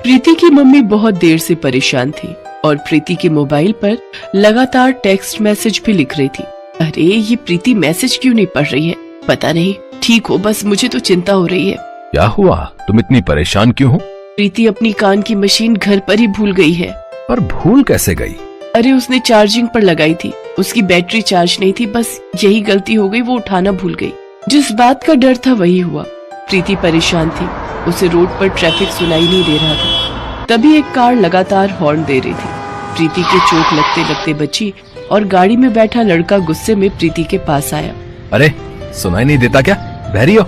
प्रीति की मम्मी बहुत देर से परेशान थी और प्रीति के मोबाइल पर लगातार टेक्स्ट मैसेज भी लिख रही थी। अरे ये प्रीति मैसेज क्यों नहीं पढ़ रही है? पता नहीं। ठीक हो, बस मुझे तो चिंता हो रही है। क्या हुआ? तुम इतनी परेशान क्यों हो? प्रीति अपनी कान की मशीन घर पर ही भूल गई है। पर भूल कैसे गई? अरे उसने चार्जिंग पर लगाई थी, उसकी बैटरी चार्ज नहीं थी, बस यही गलती हो गई, वो उठाना भूल गई। जिस बात का डर था वही हुआ। प्रीति परेशान थी, उसे रोड पर ट्रैफिक सुनाई नहीं दे रहा था। तभी एक कार लगातार हॉर्न दे रही थी। प्रीति के चोट लगते लगते बची और गाड़ी में बैठा लड़का गुस्से में प्रीति के पास आया। अरे सुनाई नहीं देता क्या? बहरी हो?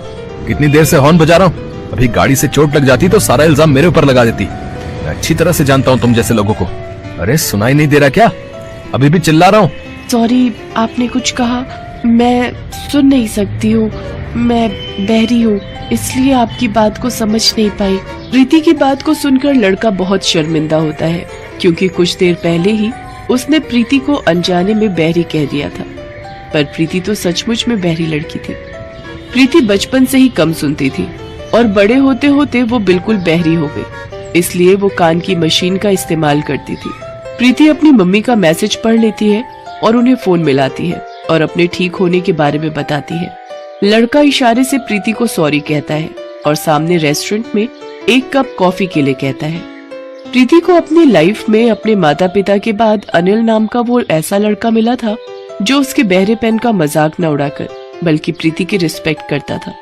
कितनी देर से हॉर्न बजा रहा हूँ। अभी गाड़ी से चोट लग जाती तो सारा इल्जाम मेरे ऊपर लगा देती। मैं अच्छी तरह से जानता हूँ तुम जैसे लोगों को। अरे सुनाई नहीं दे रहा क्या? अभी भी चिल्ला रहा हूँ। सॉरी, आपने कुछ कहा? मैं सुन नहीं सकती हूँ, मैं बहरी हूँ, इसलिए आपकी बात को समझ नहीं पाई। प्रीति की बात को सुनकर लड़का बहुत शर्मिंदा होता है, क्योंकि कुछ देर पहले ही उसने प्रीति को अनजाने में बहरी कह दिया था। पर प्रीति तो सचमुच में बहरी लड़की थी। प्रीति बचपन से ही कम सुनती थी और बड़े होते होते वो बिल्कुल बहरी हो गई, इसलिए वो कान की मशीन का इस्तेमाल करती थी। प्रीति अपनी मम्मी का मैसेज पढ़ लेती है और उन्हें फोन मिलाती है और अपने ठीक होने के बारे में बताती है। लड़का इशारे से प्रीति को सॉरी कहता है और सामने रेस्टोरेंट में एक कप कॉफी के लिए कहता है। प्रीति को अपनी लाइफ में अपने माता पिता के बाद अनिल नाम का वो ऐसा लड़का मिला था जो उसके बहरेपन का मजाक न उड़ाकर बल्कि प्रीति की रिस्पेक्ट करता था।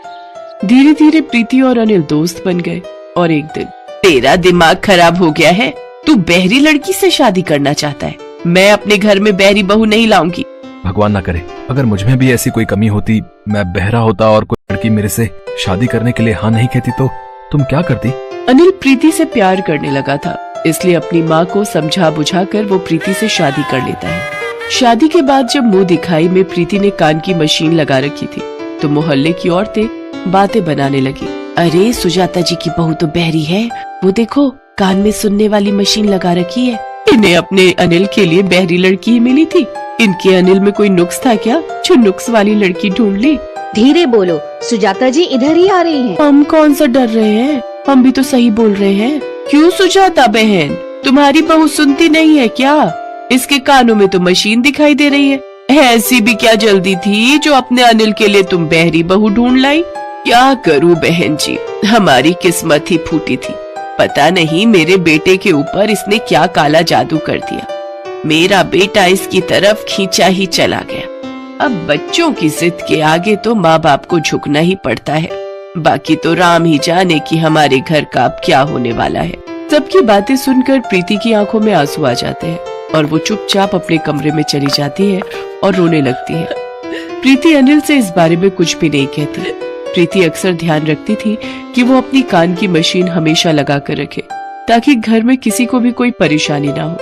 धीरे धीरे प्रीति और अनिल दोस्त बन गए और एक दिन, तेरा दिमाग खराब हो गया है, तू बहरी लड़की से शादी करना चाहता है? मैं अपने घर में बहरी बहू नहीं लाऊंगी। भगवान ना करे, अगर मुझ में भी ऐसी कोई कमी होती, मैं बहरा होता और कोई लड़की मेरे से शादी करने के लिए हाँ नहीं कहती तो तुम क्या करती? अनिल प्रीति से प्यार करने लगा था, इसलिए अपनी माँ को समझा बुझाकर वो प्रीति से शादी कर लेता है। शादी के बाद जब मुंह दिखाई में प्रीति ने कान की मशीन लगा रखी थी तो मोहल्ले की औरतें बातें बनाने लगी। अरे सुजाता जी की बहू तो बहरी है, वो देखो कान में सुनने वाली मशीन लगा रखी है। इन्हें अपने अनिल के लिए बहरी लड़की ही मिली थी। इनके अनिल में कोई नुक्स था क्या जो नुक्स वाली लड़की ढूंढ ली? धीरे बोलो, सुजाता जी इधर ही आ रही हैं। हम कौन सा डर रहे हैं, हम भी तो सही बोल रहे हैं। क्यों सुजाता बहन, तुम्हारी बहू सुनती नहीं है क्या? इसके कानों में तो मशीन दिखाई दे रही है। ऐसी भी क्या जल्दी थी जो अपने अनिल के लिए तुम बहरी बहू ढूंढ लाई? क्या करूं बहन जी, हमारी किस्मत ही फूटी थी। पता नहीं मेरे बेटे के ऊपर इसने क्या काला जादू कर दिया। मेरा बेटा इसकी तरफ खींचा ही चला गया। अब बच्चों की जिद के आगे तो माँ बाप को झुकना ही पड़ता है। बाकी तो राम ही जाने कि हमारे घर का अब क्या होने वाला है। सबकी बातें सुनकर प्रीति की आंखों में आंसू आ जाते हैं और वो चुपचाप अपने कमरे में चली जाती है और रोने लगती है। प्रीति अनिल से इस बारे में कुछ भी नहीं कहती। प्रीति अक्सर ध्यान रखती थी कि वो अपनी कान की मशीन हमेशा लगा कर रखे ताकि घर में किसी को भी कोई परेशानी ना हो।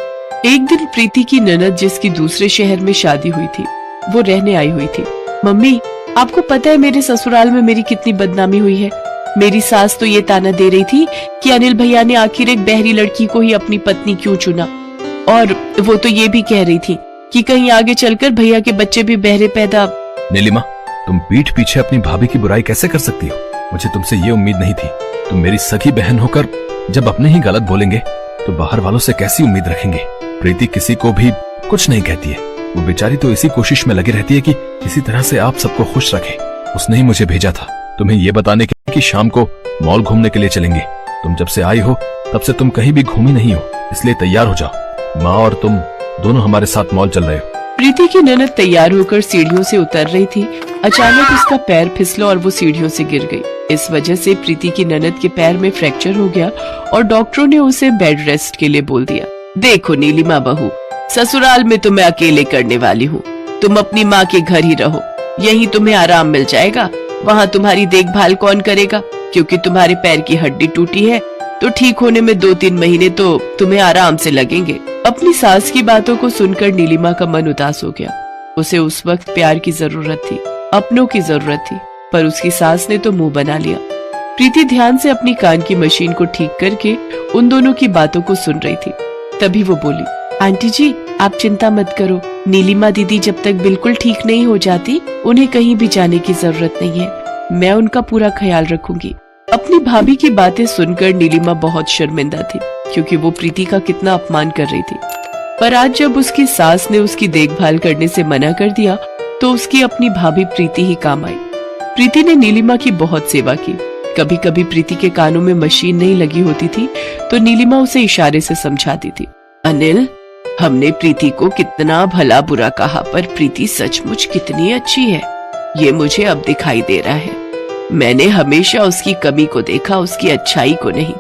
एक दिन प्रीति की ननद जिसकी दूसरे शहर में शादी हुई थी वो रहने आई हुई थी। मम्मी, आपको पता है मेरे ससुराल में मेरी कितनी बदनामी हुई है? मेरी सास तो ये ताना दे रही थी कि अनिल भैया ने आखिर एक बहरी लड़की को ही अपनी पत्नी क्यों चुना, और वो तो ये भी कह रही थी कि कहीं आगे चलकर भैया के बच्चे भी बहरे पैदा। नीलिमा, तुम पीठ पीछे अपनी भाभी की बुराई कैसे कर सकती हो? मुझे तुमसे ये उम्मीद नहीं थी। तुम मेरी सगी बहन होकर जब अपने ही गलत बोलेंगे तो बाहर वालों से कैसी उम्मीद रखेंगे? प्रीति किसी को भी कुछ नहीं कहती है। वो बेचारी तो इसी कोशिश में लगी रहती है कि किसी तरह से आप सबको खुश रखे। उसने ही मुझे भेजा था तुम्हें ये बताने के लिए कि शाम को मॉल घूमने के लिए चलेंगे। तुम जब से आई हो तब से तुम कहीं भी घूमी नहीं हो, इसलिए तैयार हो जाओ। माँ और तुम दोनों हमारे साथ मॉल चल रहे हो। प्रीति की ननद तैयार होकर सीढ़ियों से उतर रही थी। अचानक उसका पैर फिसला और वो सीढ़ियों से गिर गई। इस वजह से प्रीति की ननद के पैर में फ्रैक्चर हो गया और डॉक्टरों ने उसे बेड रेस्ट के लिए बोल दिया। देखो नीलिमा बहू, ससुराल में तो मैं अकेले करने वाली हूँ। तुम अपनी माँ के घर ही रहो, यहीं तुम्हें आराम मिल जाएगा। वहाँ तुम्हारी देखभाल कौन करेगा? क्योंकि तुम्हारे पैर की हड्डी टूटी है तो ठीक होने में 2-3 महीने तो तुम्हें आराम से लगेंगे। अपनी सास की बातों को सुनकर नीलिमा का मन उदास हो गया। उसे उस वक्त प्यार की जरूरत थी, अपनों की जरूरत थी, पर उसकी सास ने तो मुंह बना लिया। प्रीति ध्यान से अपनी कान की मशीन को ठीक करके उन दोनों की बातों को सुन रही थी। तभी वो बोली, आंटी जी आप चिंता मत करो, नीलिमा दीदी जब तक बिल्कुल ठीक नहीं हो जाती उन्हें कहीं भी जाने की जरूरत नहीं है। मैं उनका पूरा ख्याल रखूंगी। अपनी भाभी की बातें सुनकर नीलिमा बहुत शर्मिंदा थी, क्योंकि वो प्रीति का कितना अपमान कर रही थी। पर आज जब उसकी सास ने उसकी देखभाल करने से मना कर दिया तो उसकी अपनी भाभी प्रीति ही काम आई। प्रीति ने नीलिमा की बहुत सेवा की। कभी कभी प्रीति के कानों में मशीन नहीं लगी होती थी तो नीलिमा उसे इशारे से समझाती थी। अनिल, हमने प्रीति को कितना भला बुरा कहा, पर प्रीति सचमुच कितनी अच्छी है, ये मुझे अब दिखाई दे रहा है। मैंने हमेशा उसकी कमी को देखा, उसकी अच्छाई को नहीं।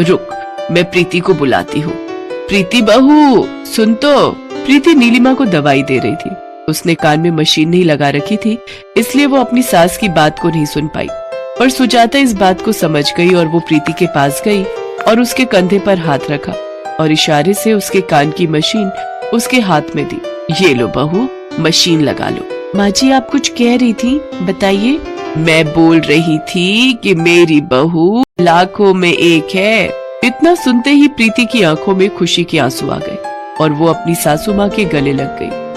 रुक, मैं प्रीति को बुलाती हूँ। प्रीति बहू, सुन तो। प्रीति नीलिमा को दवाई दे रही थी। उसने कान में मशीन नहीं लगा रखी थी, इसलिए वो अपनी सास की बात को नहीं सुन पाई। पर सुजाता इस बात को समझ गई और वो प्रीति के पास गई और उसके कंधे पर हाथ रखा और इशारे से उसके कान की मशीन उसके हाथ में दी। ये लो बहू, मशीन लगा लो। माँ जी, आप कुछ कह रही थी, बताइए। मैं बोल रही थी कि मेरी बहू लाखों में एक है। इतना सुनते ही प्रीति की आंखों में खुशी के आंसू आ गए और वो अपनी सासू माँ के गले लग गई।